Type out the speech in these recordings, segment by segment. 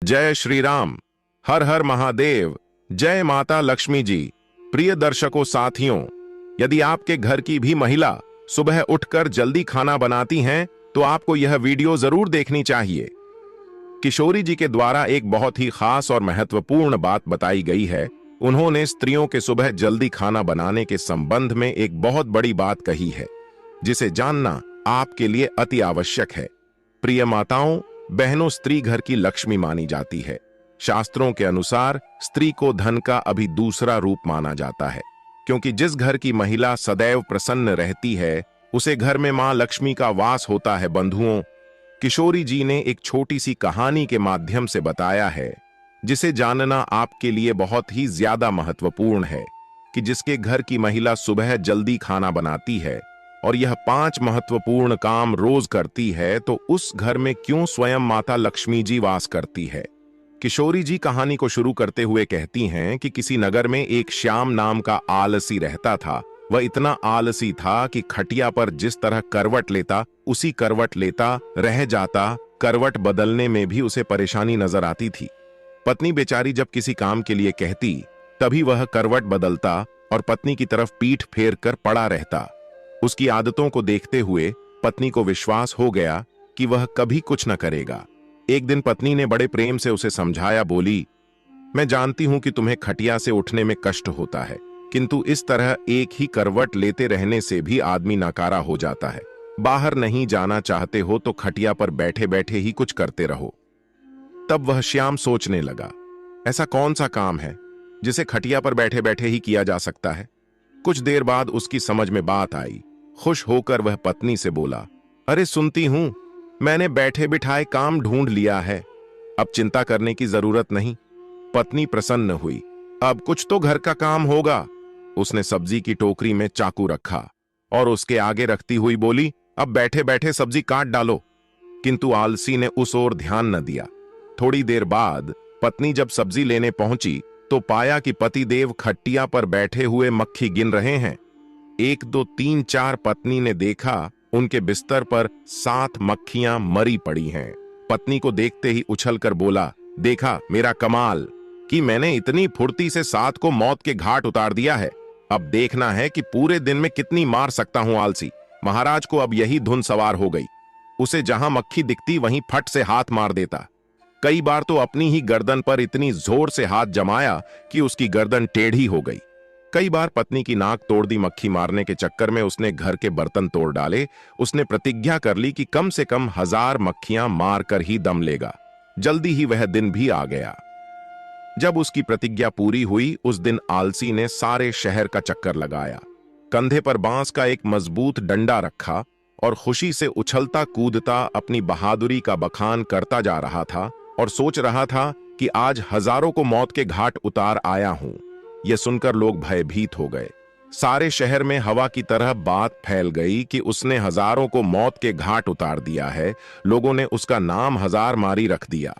जय श्री राम। हर हर महादेव। जय माता लक्ष्मी जी। प्रिय दर्शकों साथियों, यदि आपके घर की भी महिला सुबह उठकर जल्दी खाना बनाती हैं तो आपको यह वीडियो जरूर देखनी चाहिए। किशोरी जी के द्वारा एक बहुत ही खास और महत्वपूर्ण बात बताई गई है। उन्होंने स्त्रियों के सुबह जल्दी खाना बनाने के संबंध में एक बहुत बड़ी बात कही है, जिसे जानना आपके लिए अति आवश्यक है। प्रिय माताओं बहनों, स्त्री घर की लक्ष्मी मानी जाती है। शास्त्रों के अनुसार स्त्री को धन का अभी दूसरा रूप माना जाता है, क्योंकि जिस घर की महिला सदैव प्रसन्न रहती है उसे घर में मां लक्ष्मी का वास होता है। बंधुओं, किशोरी जी ने एक छोटी सी कहानी के माध्यम से बताया है, जिसे जानना आपके लिए बहुत ही ज्यादा महत्वपूर्ण है कि जिसके घर की महिला सुबह जल्दी खाना बनाती है और यह 5 महत्वपूर्ण काम रोज करती है, तो उस घर में क्यों स्वयं माता लक्ष्मी जी वास करती है। किशोरी जी कहानी को शुरू करते हुए कहती हैं कि किसी नगर में एक श्याम नाम का आलसी रहता था। वह इतना आलसी था कि खटिया पर जिस तरह करवट लेता उसी करवट लेता रह जाता। करवट बदलने में भी उसे परेशानी नजर आती थी। पत्नी बेचारी जब किसी काम के लिए कहती तभी वह करवट बदलता और पत्नी की तरफ पीठ फेर कर पड़ा रहता। उसकी आदतों को देखते हुए पत्नी को विश्वास हो गया कि वह कभी कुछ न करेगा। एक दिन पत्नी ने बड़े प्रेम से उसे समझाया। बोली, मैं जानती हूं कि तुम्हें खटिया से उठने में कष्ट होता है, किंतु इस तरह एक ही करवट लेते रहने से भी आदमी नकारा हो जाता है। बाहर नहीं जाना चाहते हो तो खटिया पर बैठे बैठे ही कुछ करते रहो। तब वह श्याम सोचने लगा, ऐसा कौन सा काम है जिसे खटिया पर बैठे बैठे ही किया जा सकता है। कुछ देर बाद उसकी समझ में बात आई। खुश होकर वह पत्नी से बोला, अरे सुनती हूं, मैंने बैठे बिठाए काम ढूंढ लिया है, अब चिंता करने की जरूरत नहीं। पत्नी प्रसन्न हुई, अब कुछ तो घर का काम होगा। उसने सब्जी की टोकरी में चाकू रखा और उसके आगे रखती हुई बोली, अब बैठे बैठे सब्जी काट डालो। किंतु आलसी ने उस ओर ध्यान न दिया। थोड़ी देर बाद पत्नी जब सब्जी लेने पहुंची तो पाया कि पतिदेव खटिया पर बैठे हुए मक्खी गिन रहे हैं। 1 2 3 4 पत्नी ने देखा उनके बिस्तर पर 7 मक्खियां मरी पड़ी हैं। पत्नी को देखते ही उछलकर बोला, देखा मेरा कमाल कि मैंने इतनी फुर्ती से 7 को मौत के घाट उतार दिया है। अब देखना है कि पूरे दिन में कितनी मार सकता हूं आलसी। महाराज को अब यही धुन सवार हो गई। उसे जहां मक्खी दिखती वहीं फट से हाथ मार देता। कई बार तो अपनी ही गर्दन पर इतनी जोर से हाथ जमाया कि उसकी गर्दन टेढ़ी हो गई। कई बार पत्नी की नाक तोड़ दी। मक्खी मारने के चक्कर में उसने घर के बर्तन तोड़ डाले। उसने प्रतिज्ञा कर ली कि कम से कम 1000 मक्खियां मार कर ही दम लेगा। जल्दी ही वह दिन भी आ गया। जब उसकी प्रतिज्ञा पूरी हुई, उस दिन आलसी ने सारे शहर का चक्कर लगाया। कंधे पर बांस का एक मजबूत डंडा रखा और खुशी से उछलता कूदता अपनी बहादुरी का बखान करता जा रहा था और सोच रहा था कि आज हजारों को मौत के घाट उतार आया हूं। यह सुनकर लोग भयभीत हो गए। सारे शहर में हवा की तरह बात फैल गई कि उसने हजारों को मौत के घाट उतार दिया है। लोगों ने उसका नाम 1000 मारी रख दिया।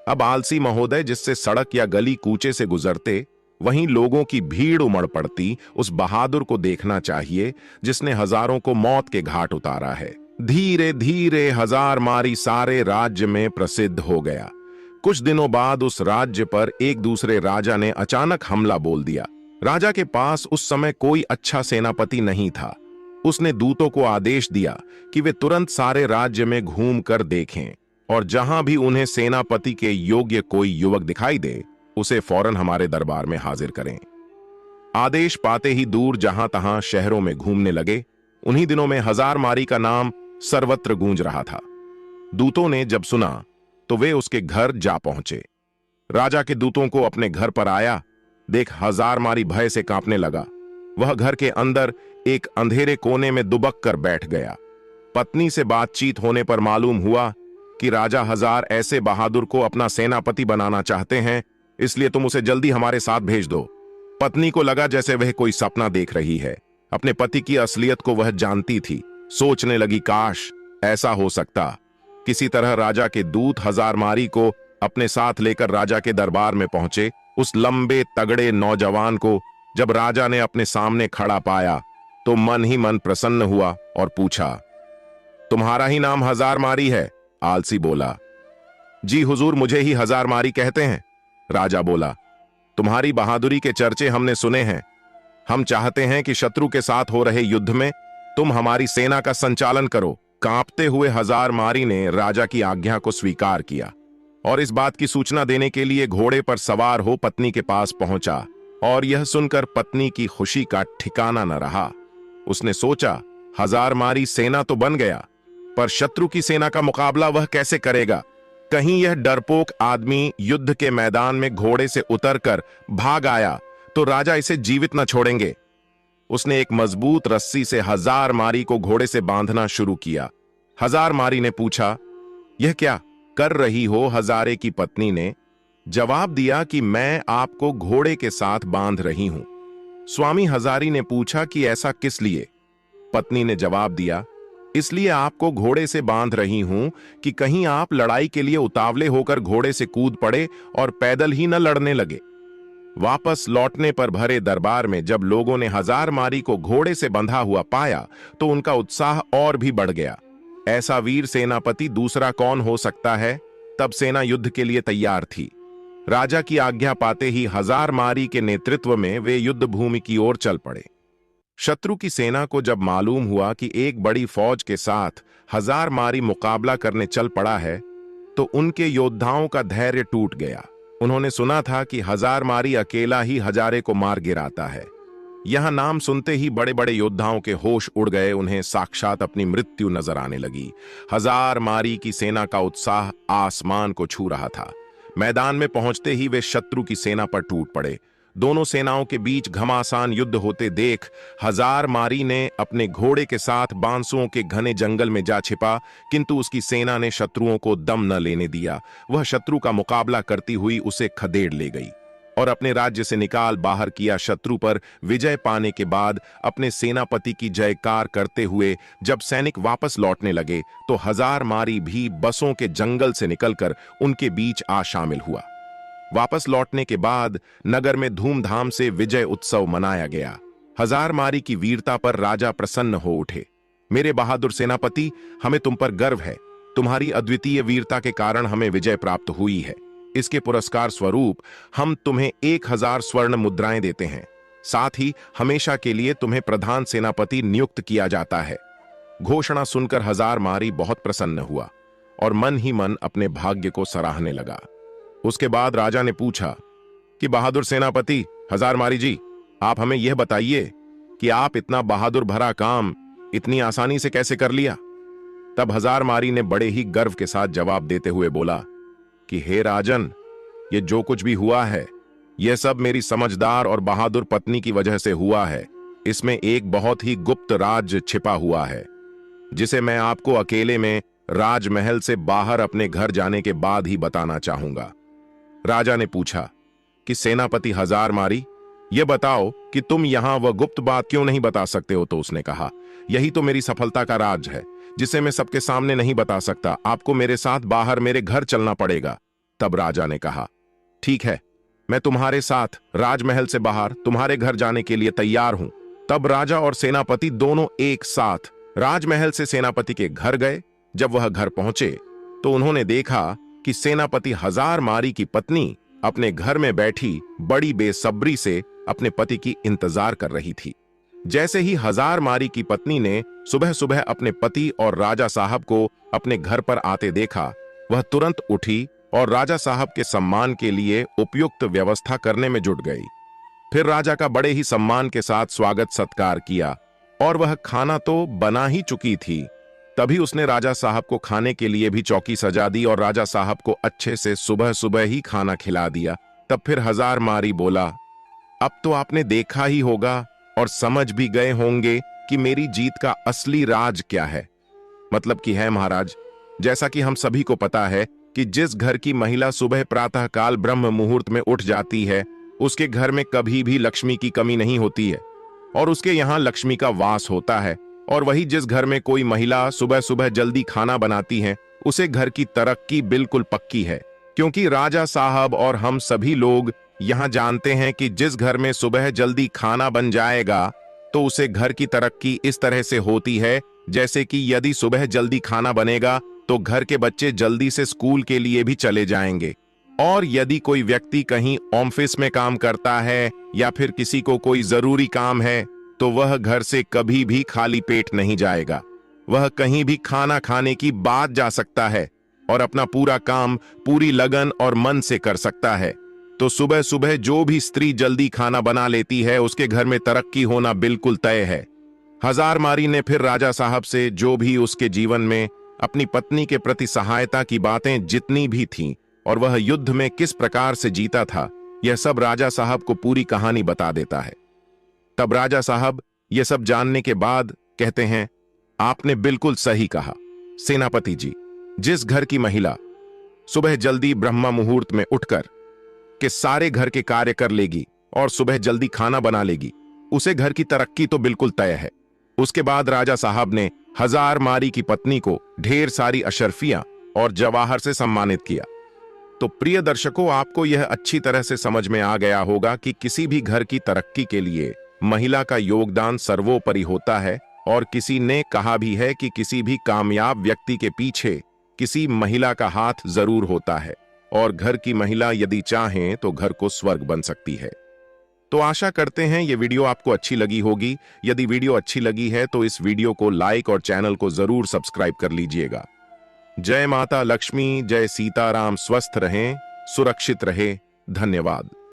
अब आलसी महोदय जिससे सड़क या गली कूचे से गुजरते, वहीं लोगों की भीड़ उमड़ पड़ती। उस बहादुर को देखना चाहिए जिसने हजारों को मौत के घाट उतारा है। धीरे धीरे 1000 मारी सारे राज्य में प्रसिद्ध हो गया। कुछ दिनों बाद उस राज्य पर एक दूसरे राजा ने अचानक हमला बोल दिया। राजा के पास उस समय कोई अच्छा सेनापति नहीं था। उसने दूतों को आदेश दिया कि वे तुरंत सारे राज्य में घूम कर देखें और जहां भी उन्हें सेनापति के योग्य कोई युवक दिखाई दे उसे फौरन हमारे दरबार में हाजिर करें। आदेश पाते ही दूर जहां तहां शहरों में घूमने लगे। उन्हीं दिनों में 1000 मारी का नाम सर्वत्र गूंज रहा था। दूतों ने जब सुना तो वे उसके घर जा पहुंचे। राजा के दूतों को अपने घर पर आया देख 1000 मारी भय से कांपने लगा। वह घर के अंदर एक अंधेरे कोने में दुबक कर बैठ गया। पत्नी से बातचीत होने पर मालूम हुआ कि राजा 1000 ऐसे बहादुर को अपना सेनापति बनाना चाहते हैं, इसलिए तुम उसे जल्दी हमारे साथ भेज दो। पत्नी को लगा जैसे वह कोई सपना देख रही है। अपने पति की असलियत को वह जानती थी। सोचने लगी, काश ऐसा हो सकता। किसी तरह राजा के दूत 1000 मारी को अपने साथ लेकर राजा के दरबार में पहुंचे। उस लंबे तगड़े नौजवान को जब राजा ने अपने सामने खड़ा पाया तो मन ही मन प्रसन्न हुआ और पूछा, तुम्हारा ही नाम 1000 मारी है? आलसी बोला, जी हुजूर, मुझे ही हजार मारी कहते हैं। राजा बोला, तुम्हारी बहादुरी के चर्चे हमने सुने हैं। हम चाहते हैं कि शत्रु के साथ हो रहे युद्ध में तुम हमारी सेना का संचालन करो। कांपते हुए हजार मारी ने राजा की आज्ञा को स्वीकार किया और इस बात की सूचना देने के लिए घोड़े पर सवार हो पत्नी के पास पहुंचा। और यह सुनकर पत्नी की खुशी का ठिकाना न रहा। उसने सोचा, हजार मारी सेना तो बन गया, पर शत्रु की सेना का मुकाबला वह कैसे करेगा? कहीं यह डरपोक आदमी युद्ध के मैदान में घोड़े से उतरकर भाग आया तो राजा इसे जीवित न छोड़ेंगे। उसने एक मजबूत रस्सी से हजार मारी को घोड़े से बांधना शुरू किया। हजार मारी ने पूछा, यह क्या कर रही हो? हजारे की पत्नी ने जवाब दिया कि मैं आपको घोड़े के साथ बांध रही हूं। स्वामी हजारी ने पूछा कि ऐसा किस लिए? पत्नी ने जवाब दिया, इसलिए आपको घोड़े से बांध रही हूं कि कहीं आप लड़ाई के लिए उतावले होकर घोड़े से कूद पड़े और पैदल ही न लड़ने लगे। वापस लौटने पर भरे दरबार में जब लोगों ने हजार मारी को घोड़े से बंधा हुआ पाया तो उनका उत्साह और भी बढ़ गया। ऐसा वीर सेनापति दूसरा कौन हो सकता है? तब सेना युद्ध के लिए तैयार थी। राजा की आज्ञा पाते ही हजार मारी के नेतृत्व में वे युद्ध भूमि की ओर चल पड़े। शत्रु की सेना को जब मालूम हुआ कि एक बड़ी फौज के साथ हजार मारी मुकाबला करने चल पड़ा है तो उनके योद्धाओं का धैर्य टूट गया। उन्होंने सुना था कि हजार मारी अकेला ही हजारे को मार गिराता है। यह नाम सुनते ही बड़े बड़े योद्धाओं के होश उड़ गए। उन्हें साक्षात अपनी मृत्यु नजर आने लगी। हजार मारी की सेना का उत्साह आसमान को छू रहा था। मैदान में पहुंचते ही वे शत्रु की सेना पर टूट पड़े। दोनों सेनाओं के बीच घमासान युद्ध होते देख हजार मारी ने अपने घोड़े के साथ बांसुओं के घने जंगल में जा छिपा, किंतु उसकी सेना ने शत्रुओं को दम न लेने दिया। वह शत्रु का मुकाबला करती हुई उसे खदेड़ ले गई और अपने राज्य से निकाल बाहर किया। शत्रु पर विजय पाने के बाद अपने सेनापति की जयकार करते हुए जब सैनिक वापस लौटने लगे तो हजार मारी भी बसों के जंगल से निकलकर उनके बीच आ शामिल हुआ। वापस लौटने के बाद नगर में धूमधाम से विजय उत्सव मनाया गया। हजार मारी की वीरता पर राजा प्रसन्न हो उठे। मेरे बहादुर सेनापति, हमें तुम पर गर्व है। तुम्हारी अद्वितीय वीरता के कारण हमें विजय प्राप्त हुई है। इसके पुरस्कार स्वरूप हम तुम्हें 1000 स्वर्ण मुद्राएं देते हैं। साथ ही हमेशा के लिए तुम्हें प्रधान सेनापति नियुक्त किया जाता है। घोषणा सुनकर हजार मारी बहुत प्रसन्न हुआ और मन ही मन अपने भाग्य को सराहने लगा। उसके बाद राजा ने पूछा कि बहादुर सेनापति हजार मारी जी, आप हमें यह बताइए कि आप इतना बहादुर भरा काम इतनी आसानी से कैसे कर लिया? तब हजार मारी ने बड़े ही गर्व के साथ जवाब देते हुए बोला कि हे राजन, ये जो कुछ भी हुआ है यह सब मेरी समझदार और बहादुर पत्नी की वजह से हुआ है। इसमें एक बहुत ही गुप्त राज छिपा हुआ है जिसे मैं आपको अकेले में राजमहल से बाहर अपने घर जाने के बाद ही बताना चाहूंगा। राजा ने पूछा कि सेनापति हजार मारी, यह बताओ कि तुम यहां वह गुप्त बात क्यों नहीं बता सकते हो? तो उसने कहा, यही तो मेरी सफलता का राज है जिसे मैं सबके सामने नहीं बता सकता। आपको मेरे साथ बाहर मेरे घर चलना पड़ेगा। तब राजा ने कहा, ठीक है, मैं तुम्हारे साथ राजमहल से बाहर तुम्हारे घर जाने के लिए तैयार हूं। तब राजा और सेनापति दोनों एक साथ राजमहल से सेनापति के घर गए। जब वह घर पहुंचे तो उन्होंने देखा कि सेनापति हजार मारी की पत्नी अपने घर में बैठी बड़ी बेसब्री से अपने पति की इंतजार कर रही थी। जैसे ही हजार मारी की पत्नी ने सुबह सुबह अपने पति और राजा साहब को अपने घर पर आते देखा, वह तुरंत उठी और राजा साहब के सम्मान के लिए उपयुक्त व्यवस्था करने में जुट गई। फिर राजा का बड़े ही सम्मान के साथ स्वागत सत्कार किया और वह खाना तो बना ही चुकी थी। तभी उसने राजा साहब को खाने के लिए भी चौकी सजा दी और राजा साहब को अच्छे से सुबह सुबह ही खाना खिला दिया। तब फिर हजार मारी बोला, अब तो आपने देखा ही होगा और समझ भी गए होंगे कि मेरी जीत का असली राज क्या है। मतलब कि है महाराज, जैसा कि हम सभी को पता है कि जिस घर की महिला सुबह प्रातःकाल ब्रह्म मुहूर्त में उठ जाती है उसके घर में कभी भी लक्ष्मी की कमी नहीं होती है और उसके यहाँ लक्ष्मी का वास होता है। और वही जिस घर में कोई महिला सुबह सुबह जल्दी खाना बनाती है उसे घर की तरक्की बिल्कुल पक्की है, क्योंकि राजा साहब और हम सभी लोग यहाँ जानते हैं कि जिस घर में सुबह जल्दी खाना बन जाएगा तो उसे घर की तरक्की इस तरह से होती है जैसे कि यदि सुबह जल्दी खाना बनेगा तो घर के बच्चे जल्दी से स्कूल के लिए भी चले जाएंगे। और यदि कोई व्यक्ति कहीं ऑफिस में काम करता है या फिर किसी को कोई जरूरी काम है, तो वह घर से कभी भी खाली पेट नहीं जाएगा। वह कहीं भी खाना खाने की बात जा सकता है और अपना पूरा काम पूरी लगन और मन से कर सकता है। तो सुबह सुबह जो भी स्त्री जल्दी खाना बना लेती है, उसके घर में तरक्की होना बिल्कुल तय है। हजारमारी ने फिर राजा साहब से जो भी उसके जीवन में अपनी पत्नी के प्रति सहायता की बातें जितनी भी थीं और वह युद्ध में किस प्रकार से जीता था, यह सब राजा साहब को पूरी कहानी बता देता है। तब राजा साहब यह सब जानने के बाद कहते हैं, आपने बिल्कुल सही कहा सेनापति जी। जिस घर की महिला सुबह जल्दी ब्रह्मा मुहूर्त में उठकर के सारे घर के कार्य कर लेगी और सुबह जल्दी खाना बना लेगी, उसे घर की तरक्की तो बिल्कुल तय है। उसके बाद राजा साहब ने हजारमारी की पत्नी को ढेर सारी अशर्फियां और जवाहर से सम्मानित किया। तो प्रिय दर्शकों, आपको यह अच्छी तरह से समझ में आ गया होगा कि किसी भी घर की तरक्की के लिए महिला का योगदान सर्वोपरि होता है। और किसी ने कहा भी है कि किसी भी कामयाब व्यक्ति के पीछे किसी महिला का हाथ जरूर होता है, और घर की महिला यदि चाहें तो घर को स्वर्ग बन सकती है। तो आशा करते हैं ये वीडियो आपको अच्छी लगी होगी। यदि वीडियो अच्छी लगी है तो इस वीडियो को लाइक और चैनल को जरूर सब्सक्राइब कर लीजिएगा। जय माता लक्ष्मी, जय सीताराम। स्वस्थ रहें, सुरक्षित रहें। धन्यवाद।